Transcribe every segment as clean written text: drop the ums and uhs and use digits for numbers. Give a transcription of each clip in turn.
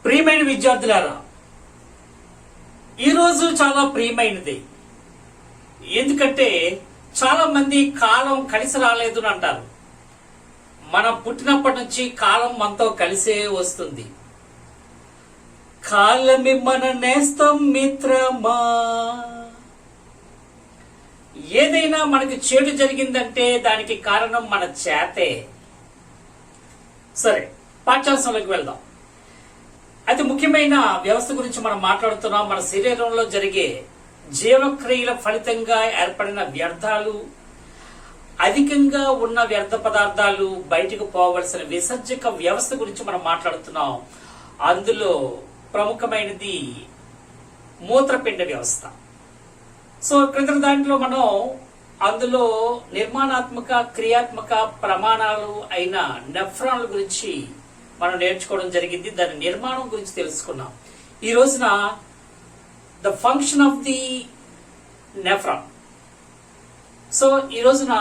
ప్రియమైన విద్యార్థులారా, ఈరోజు చాలా ప్రియమైనది. ఎందుకంటే చాలా మంది కాలం కలిసి రాలేదు అని అంటారు. మనం పుట్టినప్పటి నుంచి కాలం మనతో కలిసే వస్తుంది. కాలమి మన నేస్తం మిత్రమా. ఏదైనా మనకి చెడు జరిగిందంటే దానికి కారణం మన చేతే. సరే, పాఠ్యాంశంలోకి వెళ్దాం. అతి ముఖ్యమైన వ్యవస్థ గురించి మనం మాట్లాడుతున్నాం. మన శరీరంలో జరిగే జీవక్రియల ఫలితంగా ఏర్పడిన వ్యర్థాలు, అధికంగా ఉన్న వ్యర్థ పదార్థాలు బయటకు పోవలసిన విసర్జక వ్యవస్థ గురించి మనం మాట్లాడుతున్నాం. అందులో ప్రముఖమైనది మూత్రపిండ వ్యవస్థ. సో క్రింద దాంట్లో మనం అందులో నిర్మాణాత్మక, క్రియాత్మక ప్రమాణాలు అయిన నెఫ్రాన్ల గురించి మనం నేర్చుకోవడం జరిగింది. దాని నిర్మాణం గురించి తెలుసుకున్నాం. ఈ రోజున the function of the nephron. So ఈ రోజున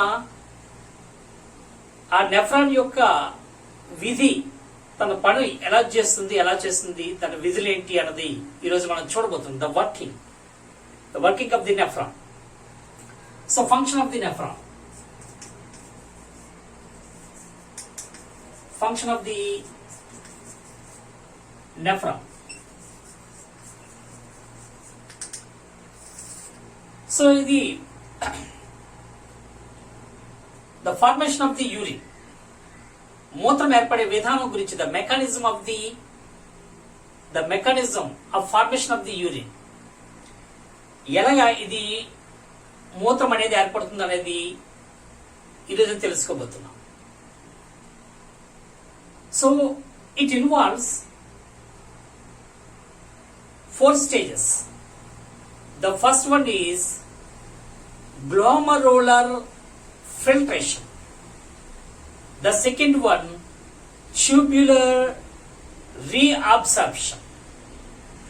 ఆ నెఫ్రాన్ యొక్క విధి, తన పని ఎలా చేస్తుంది, తన విధులు ఏంటి అన్నది ఈరోజు మనం చూడబోతున్నాం. The working of the nephron. So function of the nephron. Function of the nephron. So ఇది the formation of the urine. మూత్రం ఏర్పడే విధానం గురించి the mechanism of formation of the urine. ఎలాగా ఇది మూత్రం అనేది ఏర్పడుతుంది అనేది ఈరోజు తెలుసుకోబోతున్నాం. So it involves 4 stages. The first one is glomerular filtration. The second one, tubular reabsorption.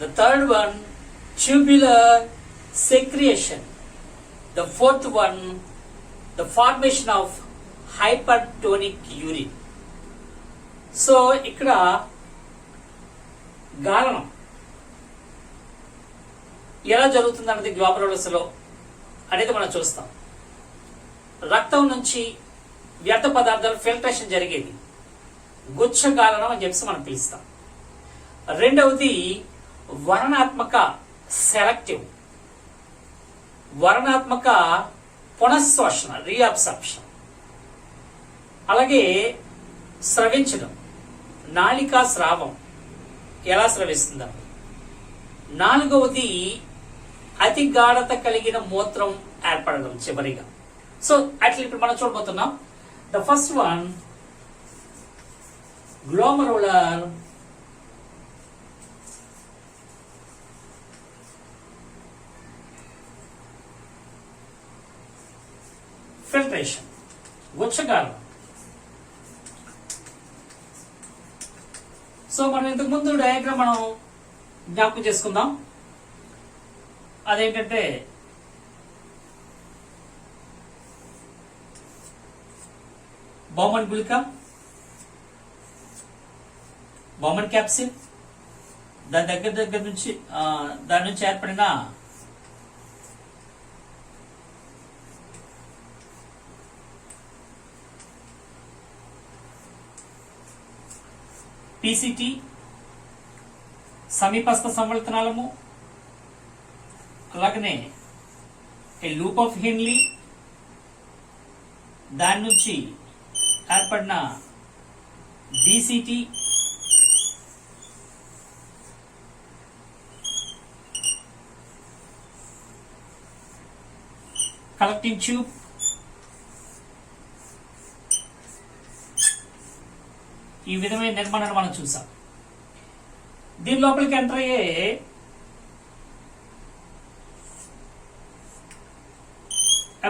The third one, tubular secretion. The fourth one, the formation of hypertonic urine. So ఇక్కడ గాలనం ఎలా జరుగుతుంది అన్నది గ్లోమరులస్లో అనేది మనం చూస్తాం. రక్తం నుంచి వ్యర్థ పదార్థాలు ఫిల్టరేషన్ జరిగేది గుచ్చగాలనం అని చెప్పి మనం పిలుస్తాం. రెండవది వర్ణాత్మక పునఃశ్వాసన, రీఅబ్సార్ప్షన్. అలాగే స్రవించడం, నాళికా స్రావం ఎలా స్రవిస్తుందా. నాలుగవది అతి గాఢత కలిగిన మూత్రం ఏర్పడడం చివరిగా. సో అట్లా ఇప్పుడు మనం చూడబోతున్నాం. The first one, glomerular filtration, గుచ్చగాలం. సో మనం ఇంతకు ముందు డయాగ్రామ్ మనం జ్ఞాపకం చేసుకుందాం. అదేంటంటే బౌమన్ గుళిక, బౌమన్ క్యాప్సిల్, దాని దగ్గర నుంచి దాని నుంచి ఏర్పడిన పీసీటీ, సమీపస్థ సంవర్తనాలము, అలాగనే ఏ లూప్ ఆఫ్ హెన్లీ, దాని నుంచి ఏర్పడిన డీసీటీ, కలెక్టింగ్ ట్యూబ్, ఈ విధమైన నిర్మాణాన్ని మనం చూసాం. దీని లోపలికి ఎంటర్ అయ్యే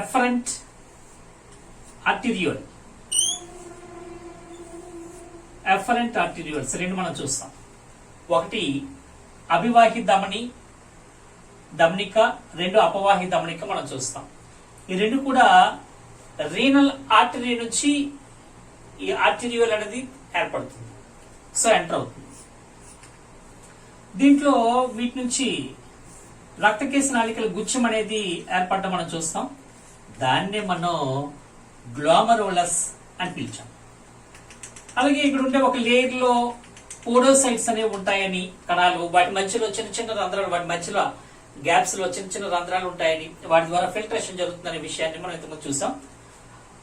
ఎఫరెంట్ ఆర్టీరియోల్స్ రెండు మనం చూస్తాం. ఒకటి అభివాహి ధమనిక, రెండు అపవాహి ధమనిక మనం చూస్తాం. ఈ రెండు కూడా రీనల్ ఆర్టరీ నుంచి ఈ ఆర్టీరియోల్ అనేది ఏర్పడుతుంది. సో ఎంటర్ అవుతుంది. దీంట్లో వీటి నుంచి రక్తకేశ నాళికల గుచ్చం అనేది ఏర్పడడం మనం చూస్తాం. దాన్నే మనం గ్లోమరులస్ అని పిలిచాం. అలాగే ఇక్కడ ఉండే ఒక లేయర్ లో పోడోసైట్స్ అనేవి ఉంటాయని, కణాలు, వాటి మధ్యలో చిన్న చిన్న రంధ్రాలు, వాటి మధ్యలో గ్యాప్స్ లో చిన్న చిన్న రంధ్రాలు ఉంటాయని, వాటి ద్వారా ఫిల్టరేషన్ జరుగుతుందనే విషయాన్ని మనం ఇంతకుముందు చూసాం.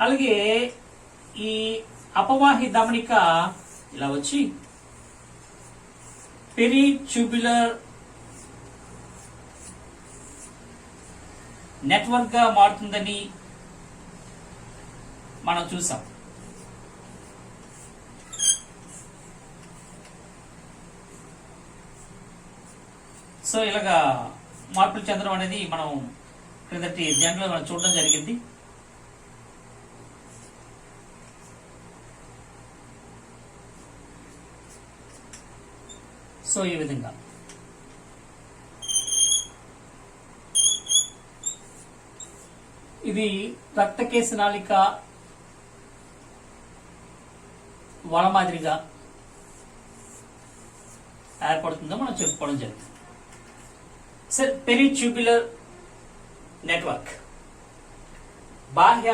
అలాగే ఈ అపవాహి ధమనిక ఇలా వచ్చి పెరిట్యూబులర్ నెట్వర్క్ గా మారుతుందని మనం చూసాం. సో ఇలాగా మార్పులు చెందడం అనేది మనం క్రిందటి జంటలో మనం చూడడం జరిగింది. సో ఈ విధంగా ఇది రక్తకేశ నాళిక వల మాదిరిగా ఏర్పడుతుందో మనం చెప్పుకోవడం జరుగుతుంది. సార్, పెరిట్యూబులర్ నెట్వర్క్, బాహ్య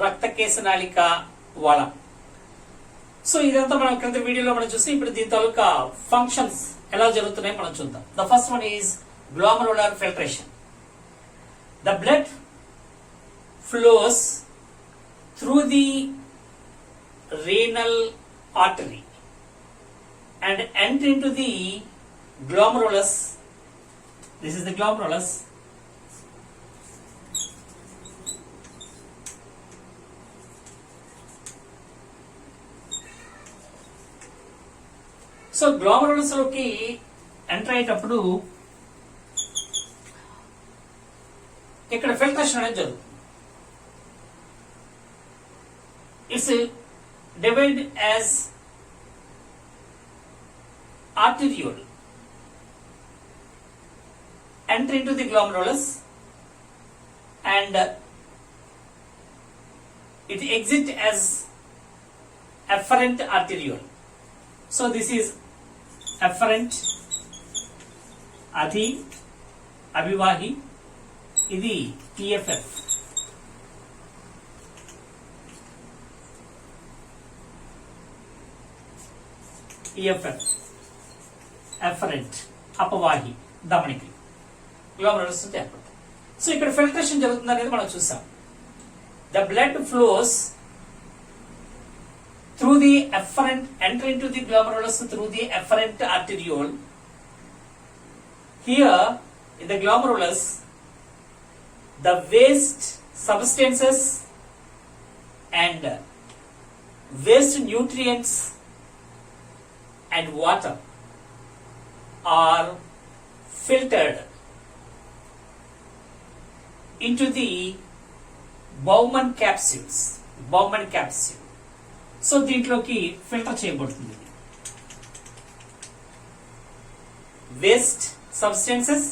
రక్తకేశ నాళిక వల. సో ఇదంతా మనం క్రింద వీడియోలో మనం చూసి ఇప్పుడు దీని తాలూకా ఫంక్షన్స్ ఎలా జరుగుతున్నాయో మనం చూద్దాం. The first one is glomerular filtration. The blood flows through the renal artery and enter into the glomerulus. This is the glomerulus. So glomerulus లోకి ఎంటర్ అయ్యేటప్పుడు ఇక్కడ ఫిల్టరేషన్ అనేది జరుగుతుంది. It's divided as arteriole, enter into the glomerulus and it exit as afferent arteriole. So this is afferent, adhi, abhivahi, idi EFF. EFF, afferent, అపవాహి ధమనికి, glomerulus ఏర్పడుతుంది. So ఇక్కడ filtration జరుగుతుంది అనేది మనం చూసాం. The blood flows through the afferent, enter into the glomerulus through the afferent arteriole. Here in the glomerulus, the waste substances and waste nutrients and water are filtered into the Bowman capsules. Bowman capsule. So దీంట్లోకి filter చేయబడుతుంది. Waste substances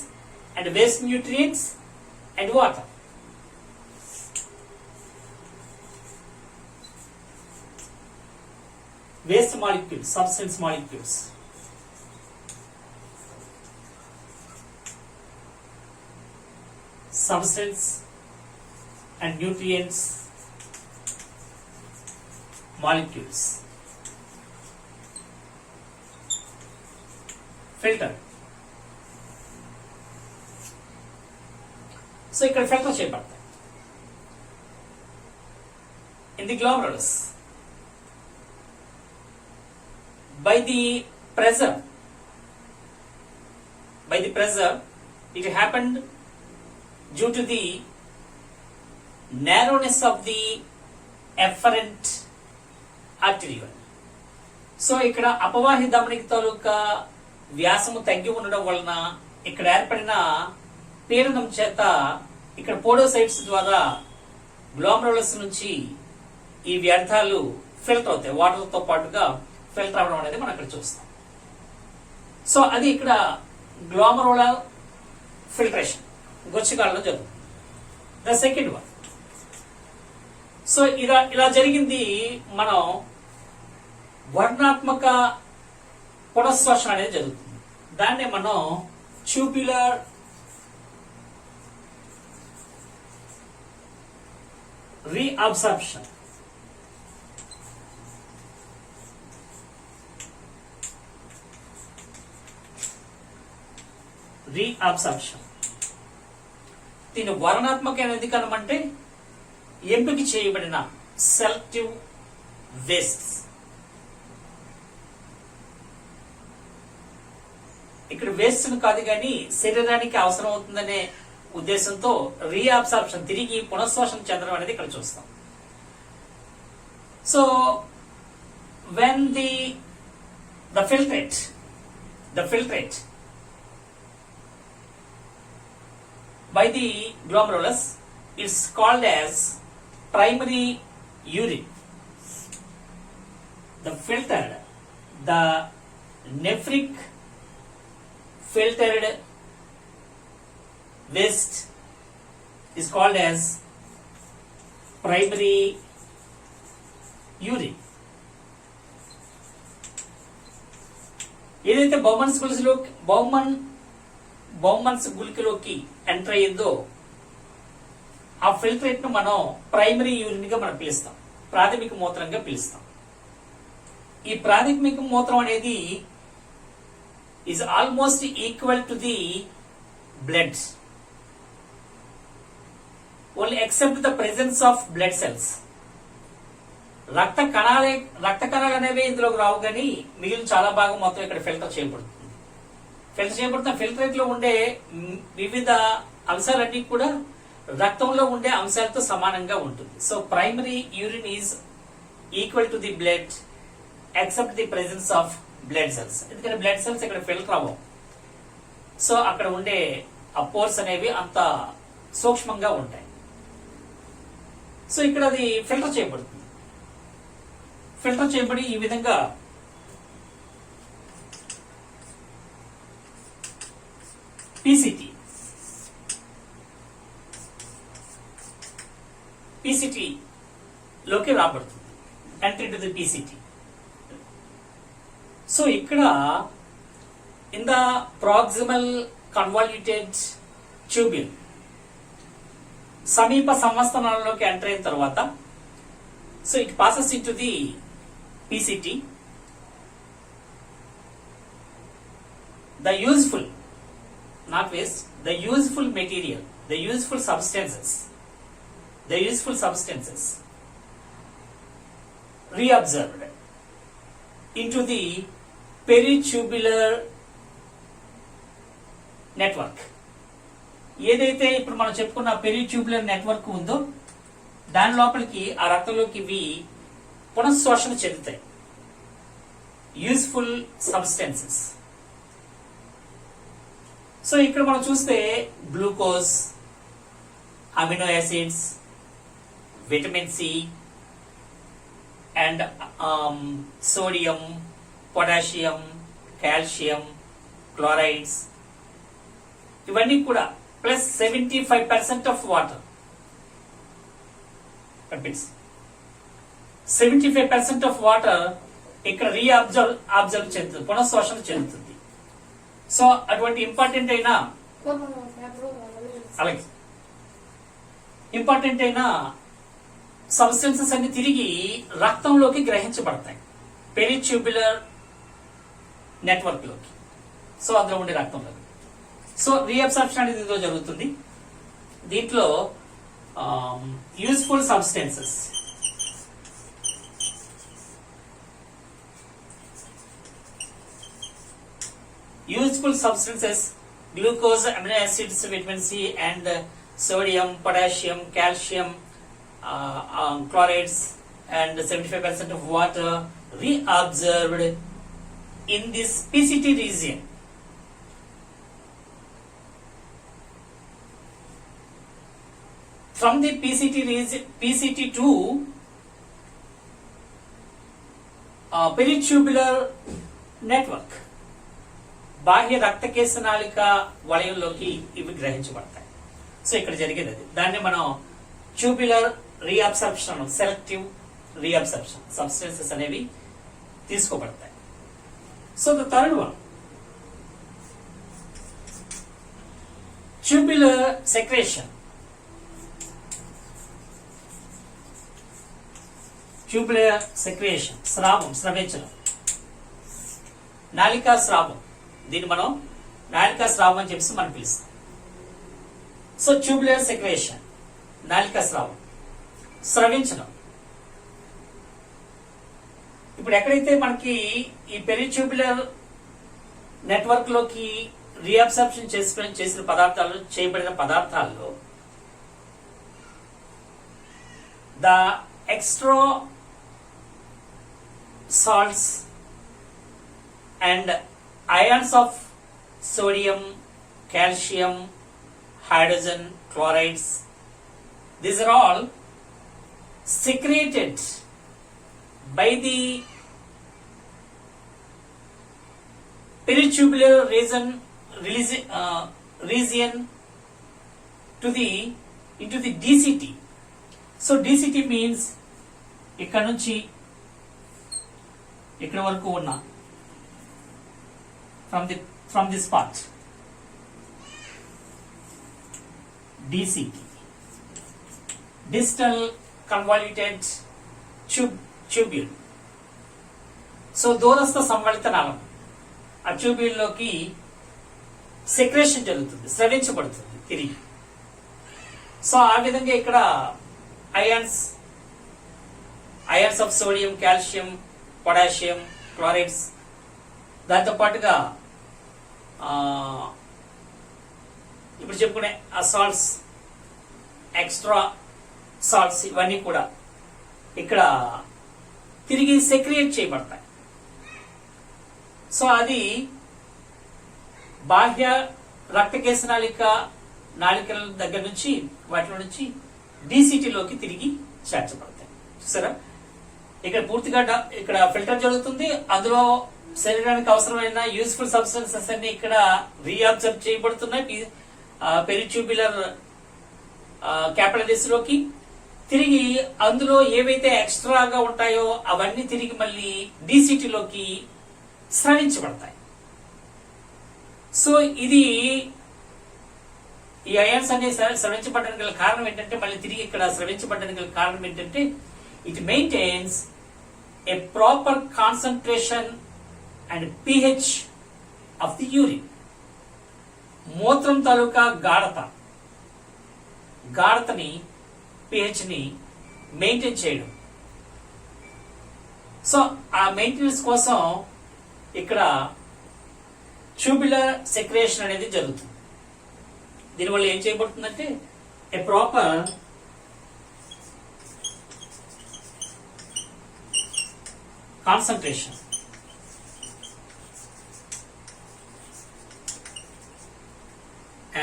and waste nutrients and water. Waste molecules, substance molecules. Substance and nutrients molecules. Filter. So ఇక్కడ filter చేయబడతాయి. In the glomerulus, by the pressure, it happened due to the narrowness of the afferent arteriole. So ఇక్కడ అపవాహి ధమనిక తాలూకా వ్యాసము తగ్గి ఉండడం వలన ఇక్కడ ఏర్పడిన పీడనం చేత ఇక్కడ పోడోసైట్స్ ద్వారా గ్లోమరులస్ నుంచి ఈ వ్యర్థాలు ఫిల్టర్ అవుతాయి. వాటర్ తో పాటుగా ఫిల్టర్ అవ్వడం అనేది మనం ఇక్కడ చూస్తాం. సో అది ఇక్కడ గ్లోమరులర్ ఫిల్టరేషన్ గొచ్చికాలలో జరుగుతుంది. ద సెకండ్ వన్, సో ఇలా జరిగింది. మనం వర్ణాత్మక పునఃశ్వాసన అనేది జరుగుతుంది. దాన్నే మనం ట్యూబ్యులర్ రీఅబ్సార్ప్షన్. దీని వర్ణాత్మక ఎందుకనం అంటే ఎంపిక చేయబడిన సెలెక్టివ్ వేస్ట్. ఇక్కడ వేస్ట్ కాదు కానీ శరీరానికి అవసరం అవుతుందనే ఉద్దేశంతో రీఅబ్సార్ప్షన్, తిరిగి పునఃశ్వాసన చెందడం అనేది ఇక్కడ చూస్తాం. So when the filtrate by the glomerulus is called as primary urine. The nephric filtered waste is called as primary urine. ఏదైతే బౌమన్స్ గుళికలోకి ఎంటర్ అయ్యిందో ఆ ఫిల్ట్రేట్ ను మనం ప్రైమరీ యూరిన్ గా మనం పిలుస్తాం, ప్రాథమిక మూత్రంగా పిలుస్తాం. ఈ ప్రాథమిక మూత్రం అనేది is almost equal to the blood, only except the presence of blood cells. రక్త కణాలు అనేవి ఇందులోకి రావు, కానీ మిగిలిన చాలా భాగం మొత్తం ఇక్కడ ఫిల్టర్ చేయబడుతుంది. ఫిల్టరేట్ లో ఉండే వివిధ అంశాలన్నీ కూడా రక్తంలో ఉండే అంశాలతో సమానంగా ఉంటుంది. So primary urine is equal to the blood except the presence of blood cells. ఎందుకంటే బ్లడ్ సెల్స్ ఇక్కడ ఫిల్టర్ అవ్వవు. సో అక్కడ ఉండే ఆ పోర్స్ అనేవి అంత సూక్ష్మంగా ఉంటాయి. సో ఇక్కడ అది ఫిల్టర్ చేయబడుతుంది. ఫిల్టర్ చేయబడి ఈ విధంగా పీసీటీ లోకి రాబడుతుంది, entry to the PCT. So ఇక్కడ in the proximal convoluted tubule సమీప సంవస్తనాలలోకి ఎంటర్ అయిన తర్వాత, so it passes into the PCT. The useful, not waste, the useful material, the useful substances reabsorbed into the peritubular network. ఏదైతే ఇప్పుడు మనం చెప్పుకున్న పెరిట్యూబులర్ network ఉందో దాని లోపలికి ఆ రక్తంలోకి ఇవి పునఃశ్వాసన చెందుతాయి. Useful substances. సో ఇక్కడ మనం చూస్తే glucose, amino acids, vitamin C and sodium, potassium, calcium, chlorides, ఇవన్నీ కూడా plus 75% of water. 75% of water ఇక్కడ రీఅబ్జర్వ్ చెందుతుంది, పునఃశ్వాసన చెందుతుంది. సో అటువంటి ఇంపార్టెంట్ అయిన సబ్స్టెన్సెస్ అన్ని తిరిగి రక్తంలోకి గ్రహించబడతాయి, పెరిట్యూబులర్ నెట్వర్క్ లోకి. సో అందులో ఉండే రక్తంలోకి. సో రీఅబ్సార్ప్షన్ అనేది ఇందులో జరుగుతుంది. దీంట్లో useful substances, glucose, amino acids, vitamin C and sodium, potassium, calcium, chlorides and 75% of water reabsorbed in this PCT region. From the PCT to peritubular network, బాహ్య రక్తకేశనాళిక వలయంలోకి ఇవి గ్రహించబడతాయి. సో ఇక్కడ జరిగేది అది. దాన్ని మనం tubular reabsorption, selective reabsorption, substances అనేవి తీసుకోబడతాయి. So the third one, tubular secretion. Tubular secretion స్రావం, స్రవించడం. నాళికా స్రావం, దీన్ని మనం నాళికా స్రావం అని చెప్పి మనం పిలుస్తాం. సో ట్యూబులర్ సెక్రేషన్, నాళికా స్రావం, స్రవించడం. ఇప్పుడు ఎక్కడైతే మనకి ఈ పెరిట్యూబులర్ నెట్వర్క్ లోకి రీఅబ్సార్ప్షన్ చేసిన పదార్థాలు, చేయబడిన పదార్థాల్లో the extra salts and ions of sodium, calcium, hydrogen, chlorides, these are all secreted by the peritubular region into the DCT. So DCT means ఇక్కడ నుంచి ఇక్కడ వరకు ఉన్న from this part, DCT, distal convoluted tubule. So దూరస్థ సంవలిత నాళం, ఆ tubule లోకి సెక్రేషన్ జరుగుతుంది, స్రవించబడుతుంది తిరిగి. సో ఆ విధంగా ఇక్కడ ions of sodium, calcium, potassium, chlorides, దాంతో పాటుగా ఇప్పుడు చెప్పుకునే ఆ సాల్ట్స్, ఎక్స్ట్రా సాల్ట్స్, ఇవన్నీ కూడా ఇక్కడ తిరిగి సెక్రియేట్ చేయబడతాయి. సో అది బాహ్య రక్తకేశ నాళికల దగ్గర నుంచి, వాటిలో నుంచి డీసీటీలోకి తిరిగి చేర్చబడతాయి. చూసారా, ఇక్కడ పూర్తిగా ఇక్కడ ఫిల్టర్ జరుగుతుంది. అందులో శరీరానికి అవసరమైన యూస్ఫుల్ సబ్స్టెన్సెస్ అన్ని ఇక్కడ రీఅబ్జర్వ్ చేయబడుతున్నాయి పెరిట్యూబులర్ క్యాపిలరీస్ లోకి. తిరిగి అందులో ఏవైతే ఎక్స్ట్రాగా ఉంటాయో అవన్నీ తిరిగి మళ్ళీ డీసీటీలోకి స్రవించబడతాయి. సో ఇది ఈ అయాన్స్ అనేవి స్రవించబడడానికి గల కారణం ఏంటంటే, మళ్ళీ తిరిగి ఇక్కడ స్రవించబడడానికి గల కారణం ఏంటంటే, it maintains a proper concentration and pH of the urine. మూత్రం తాలూకా గాఢతని pH ని మెయింటైన్ చేయడం. సో ఆ మెయింటెనెన్స్ కోసం ఇక్కడ ట్యూబులర్ సెక్రేషన్ అనేది జరుగుతుంది. దీనివల్ల ఏం చేయబడుతుందంటే, a proper concentration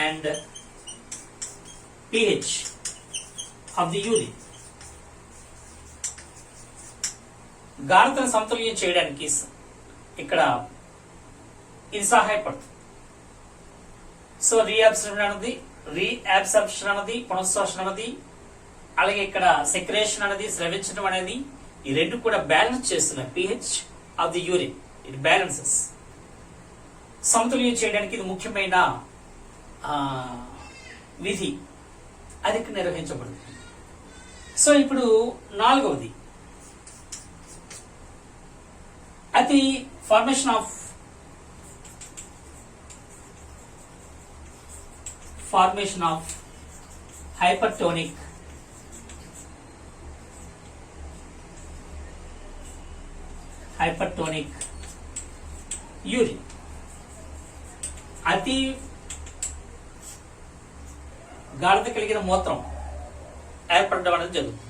and pH of the urine. గాఢతను సమతుల్యం చేయడానికి ఇక్కడ ఇది సహాయపడుతుంది. సో రీఅబ్సార్ప్షన్ అనేది, పునఃశ్వాసన అనేది, అలాగే ఇక్కడ సెక్రేషన్ అనేది, స్రవించడం అనేది, ఈ రెండు కూడా బ్యాలెన్స్ చేస్తున్నాయి. pH of the urine it balances, సమతుల్యం చేయడానికి ఇది ముఖ్యమైన విధి, అది ఇక్కడ నిర్వహించబడుతుంది. సో ఇప్పుడు నాలుగవది, అది ఫార్మేషన్ ఆఫ్ హైపర్టోనిక్ యూరిన్. అతి గాఢత కలిగిన మూత్రం ఏర్పడడం అనేది జరుగుతుంది.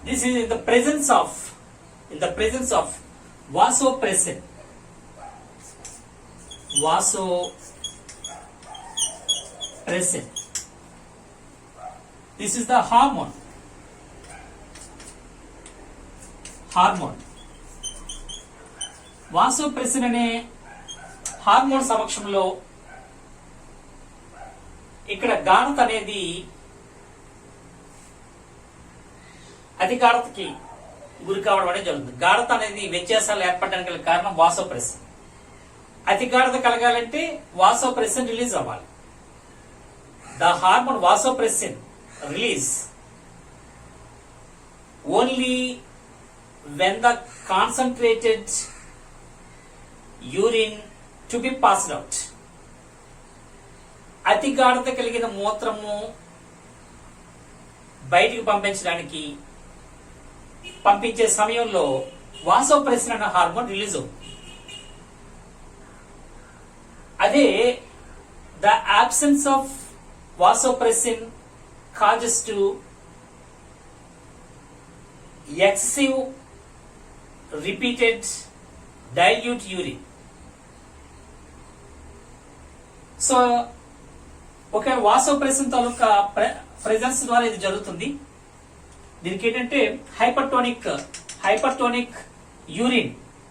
This is in the presence of vasopressin. This is the hormone. Vasopressin అనే హార్మోన్ సమక్షంలో ఇక్కడ గాఢత అనేది అతి గాఢతకి గురి కావడం అనేది జరుగుతుంది. గాఢత అనేది వ్యత్యాసాలు ఏర్పడడానికి గల కారణం వాసోప్రెసిన్. అతి గాఢత కలగాలంటే వాసోప్రెసిన్ రిలీజ్ అవ్వాలి. the hormone vasopressin release only when the concentrated urine to be passed out. అతి గాఢత కలిగిన మూత్రము బయటికి పంపించే సమయంలో వాసోప్రెసిన్ అనే హార్మోన్ రిలీజ్ అవుతుంది. అదే the absence of vasopressin causes to excessive repeated dilute urine. So ఒక వాసోప్రెసిన్ తాలూకా ప్రెజెన్స్ ద్వారా ఇది జరుగుతుంది. దీనికి ఏంటంటే హైపర్టోనిక్ యూరిన్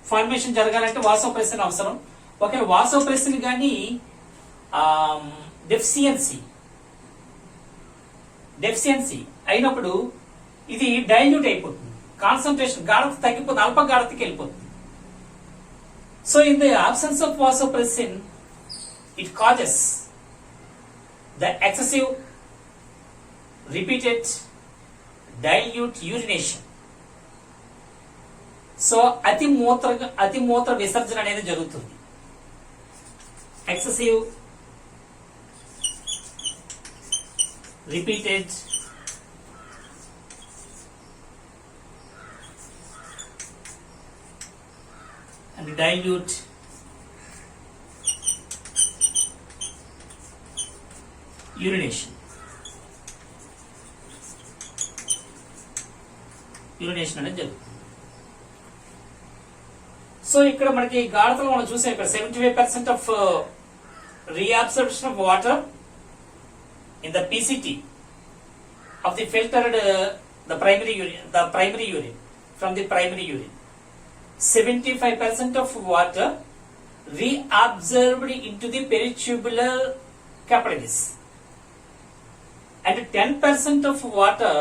ఫార్మేషన్ జరగాలంటే వాసోప్రెసిన్ అవసరం. ఒకవేళ వాసోప్రెసిన్ కానీ డెఫిషియన్సీ అయినప్పుడు ఇది డైల్యూట్ అయిపోతుంది, కాన్సన్ట్రేషన్ గాఢత తగ్గిపోతుంది, అల్ప గాఢతకి వెళ్ళిపోతుంది. So in the absence of vasopressin it causes the excessive repeated dilute urination. So అతి మూత్ర విసర్జన అనేది జరుగుతుంది. Excessive repeated and dilute urination అనేది జరుగుతుంది. సో ఇక్కడ మనకి గాఢతలో మనం చూసాం ఇక్కడ 75% of reabsorption of water in the PCT of the filtered the primary urine from the primary urine. 75% of water reabsorbed into the peritubular capillaries and 10% of water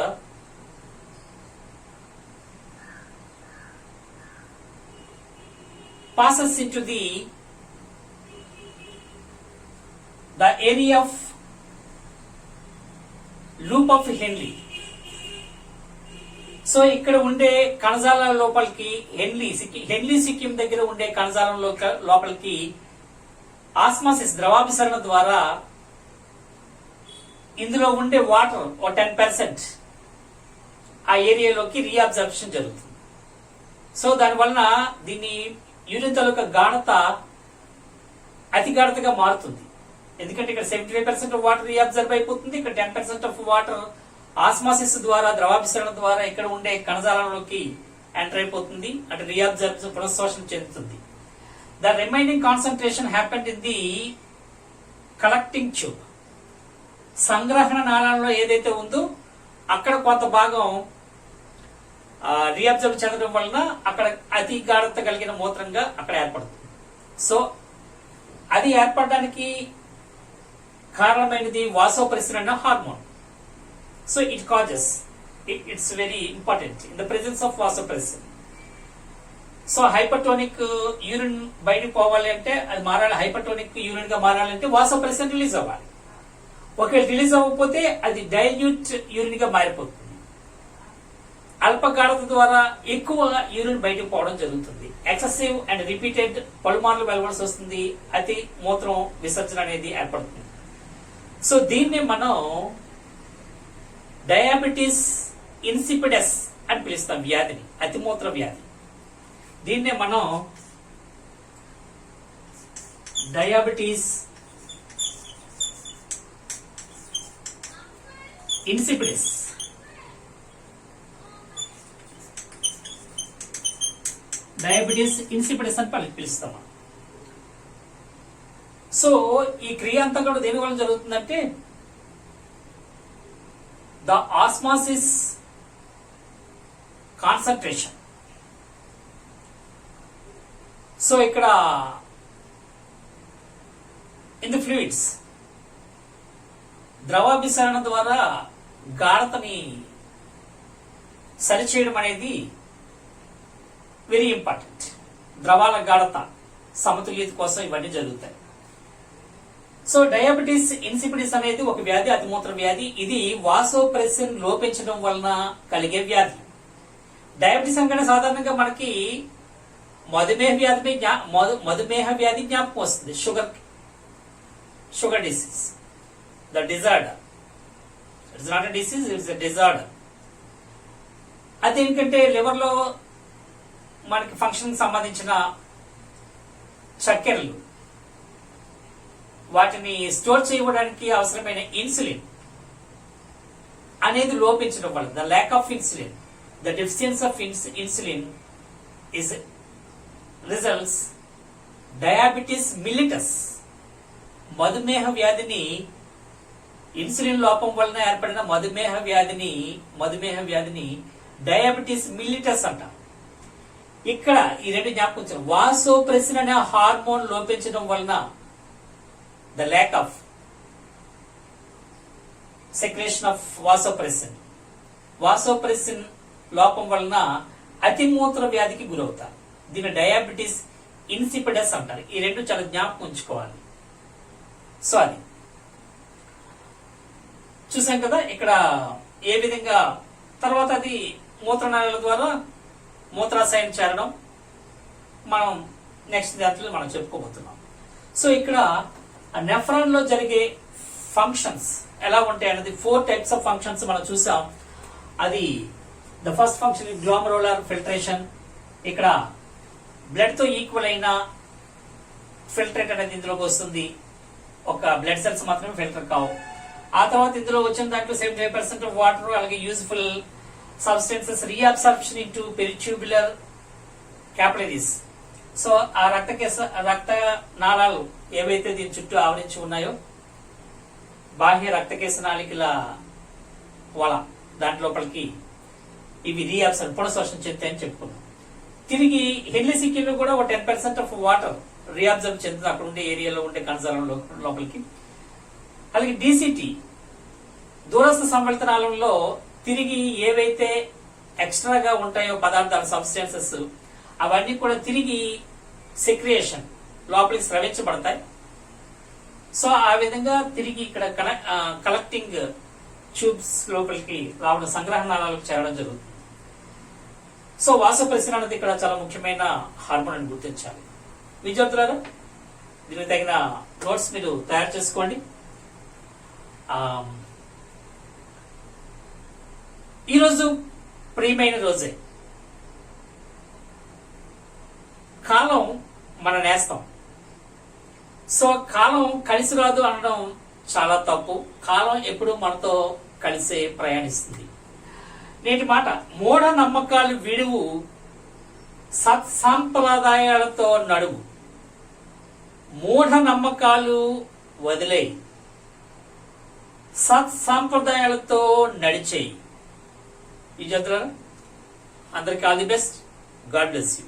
passes into the area of loop of హెన్లీ. So ఇక్కడ ఉండే కణజాల లోపలికి హెన్లీ సిక్కిం దగ్గర ఉండే కణజాలం లోపలికి osmosis ద్రవాభిసరణ ద్వారా ఇందులో ఉండే వాటర్ ఓ 10% ఆ ఏరియాలోకి రీఅబ్జర్ప్షన్ జరుగుతుంది. సో దానివలన దీన్ని యూరిన్ తాలూకా గాఢత అతి గాఢతగా మారుతుంది. ఎందుకంటే ఇక్కడ 75% ఆఫ్ వాటర్ రీఅబ్జర్వ్ అయిపోతుంది, ఇక్కడ 10% ఆఫ్ వాటర్ ఆస్మాసిస్ ద్వారా ద్రవాభిసరణ ద్వారా ఇక్కడ ఉండే కణజాలంలోకి ఎంటర్ అయిపోతుంది, అంటే రీఅబ్జర్వ్ పునఃశోషణ చెందుతుంది. The remaining concentration happened in the collecting tube. సంగ్రహణ నాళంలో ఏదైతే ఉందో అక్కడ కొంత భాగం రీఅబ్జర్వ్ చెందడం వలన అక్కడ అతి గాఢత కలిగిన మూత్రంగా అక్కడ ఏర్పడుతుంది. సో అది ఏర్పడడానికి కారణమైనది వాసోప్రెసిన్ అన్న hormone. So it's very important in the presence of vasopressin. So hypertonic urine బయటకు పోవాలి అంటే అది మారాలి, హైపర్టోనిక్ యూరిన్ గా మారాలంటే వాసోప్రెసిన్ రిలీజ్ అవ్వాలి. ఒకవేళ రిలీజ్ అవ్వకపోతే అది డైల్యూట్ యూరిన్ గా మారిపోతుంది. అల్ప గాఢత ద్వారా ఎక్కువ యూరిన్ బయటకు పోవడం జరుగుతుంది. ఎక్సెసివ్ అండ్ రిపీటెడ్ పలుమార్లు వెళ్లవలసి వస్తుంది, అతి మూత్రం విసర్జన అనేది ఏర్పడుతుంది. సో దీన్ని మనం డయాబెటీస్ ఇన్సిపిడస్ అని పిలుస్తాం, వ్యాధిని, అతిమూత్ర వ్యాధి. దీన్నే మనం డయాబెటీస్ ఇన్సిపిడస్ అని పిలుస్తాం. సో ఈ క్రియ అంతా కూడా దేని వల్ల జరుగుతుందంటే ద ఆస్మాసిస్ కాన్సన్ట్రేషన్. సో ఇక్కడ ఇన్ ది ఫ్లూయిడ్స్ ద్రవాభిసరణ ద్వారా గాఢతని సరిచేయడం అనేది వెరీ ఇంపార్టెంట్. ద్రవాల గాఢత సమతుల్యత కోసం ఇవన్నీ జరుగుతాయి. సో డయాబెటీస్ ఇన్సిపిడిస్ అనేది ఒక వ్యాధి, అతిమూత్ర వ్యాధి. ఇది వాసోప్రెసిన్ లోపించడం వలన కలిగే వ్యాధి. డయాబెటీస్ అనగానే సాధారణంగా మనకి మధుమేహ వ్యాధి జ్ఞాపకం వస్తుంది. Sugar disease, the disorder. It's not a disease, it's a disorder. అదేంటంటే లివర్ లో మనకి ఫంక్షన్ సంబంధించిన చక్కెరలు, వాటిని స్టోర్ చేయడానికి అవసరమైన ఇన్సులిన్ అనేది లోపించడం వల్ల, the lack of insulin, the deficiency of insulin is results diabetes mellitus. మధుమేహ వ్యాధిని, ఇన్సులిన్ లోపం వలన ఏర్పడిన మధుమేహ వ్యాధిని డయాబెటిస్ మిలిటస్ అంట. ఇక్కడ ఈ రెండు జ్ఞాపకం, వాసోప్రెసిన్ అనే హార్మోన్ లోపించడం వలన, the lack of secretion of vasopressin లోపం వలన అతిమూత్ర వ్యాధికి గురవుతారు. దీన్ని డయాబెటిస్ ఇన్సిపిడస్ అంటారు. ఈ రెండు చాలా జ్ఞాపకం ఉంచుకోవాలి. సో అది చూసాం కదా ఇక్కడ ఏ విధంగా. తర్వాత అది మూత్రనాళాల ద్వారా మూత్రాశయం చేరడం మనం నెక్స్ట్ దాంట్లో మనం చెప్పుకోబోతున్నాం. సో ఇక్కడ నెఫ్రాన్ లో జరిగే ఫంక్షన్స్ ఎలా ఉంటాయి అనేది 4 types ఆఫ్ ఫంక్షన్స్ మనం చూసాం. అది the first function glomerular filtration. ఇక్కడ బ్లడ్ తో ఈక్వల్ అయిన ఫిల్టరేట్ అనేది ఇందులోకి వస్తుంది. ఒక బ్లడ్ సెల్స్ మాత్రమే ఫిల్టర్ కావు. ఆ తర్వాత ఇందులో వచ్చిన దాంట్లో 75% ఆఫ్ వాటర్, అలాగే useful substances reabsorption into peritubular capillaries. So ఆ రక్త నాళాలు ఏవైతే దీని చుట్టూ ఆవరించి ఉన్నాయో, బాహ్య రక్తకేశ నాళికల వల దాంట్లోపలికి ఇవి రీఅబ్సార్బ్ పునఃశోషణ చెందుతాయని చెప్పుకున్నాం. తిరిగి హెడ్లిసిక్కిలో కూడా ఒక 10% ఆఫ్ వాటర్ రీఅబ్జర్వ్ చెందుతుంది అక్కడ ఉండే ఏరియాలో ఉండే కణజాలం లోపలికి. అలాగే డిసిటి దూరస్థ సంవర్తనాలలో తిరిగి ఏవైతే ఎక్స్ట్రాగా ఉంటాయో పదార్థాలు, సబ్స్టెన్సెస్, అవన్నీ కూడా తిరిగి సెక్రియేషన్ లోపలికి స్రవించబడతాయి. సో ఆ విధంగా తిరిగి ఇక్కడ కలెక్టింగ్ ట్యూబ్స్ లోపలికి రావడం, సంగ్రహణాలకు చేరడం జరుగుతుంది. సో వాసోప్రెసిన్ అనేది ఇక్కడ చాలా ముఖ్యమైన హార్మోన్ అని గుర్తించాలి. విద్యార్థులారా, దీనికి తగిన నోట్స్ మీరు తయారు చేసుకోండి. ఈరోజు ప్రియమైన రోజే. కాలం మన నేస్తం. సో కాలం కలిసి రాదు అనడం చాలా తప్పు. కాలం ఎప్పుడు మనతో కలిసే ప్రయాణిస్తుంది. నేటి మాట, మూఢ నమ్మకాలు విడువు, సత్సాంప్రదాయాలతో నడువు. మూఢ నమ్మకాలు వదిలేయి, సత్సాంప్రదాయాలతో నడిచేయి. ఈ జంతువులను అందరికీ all the best. God bless you.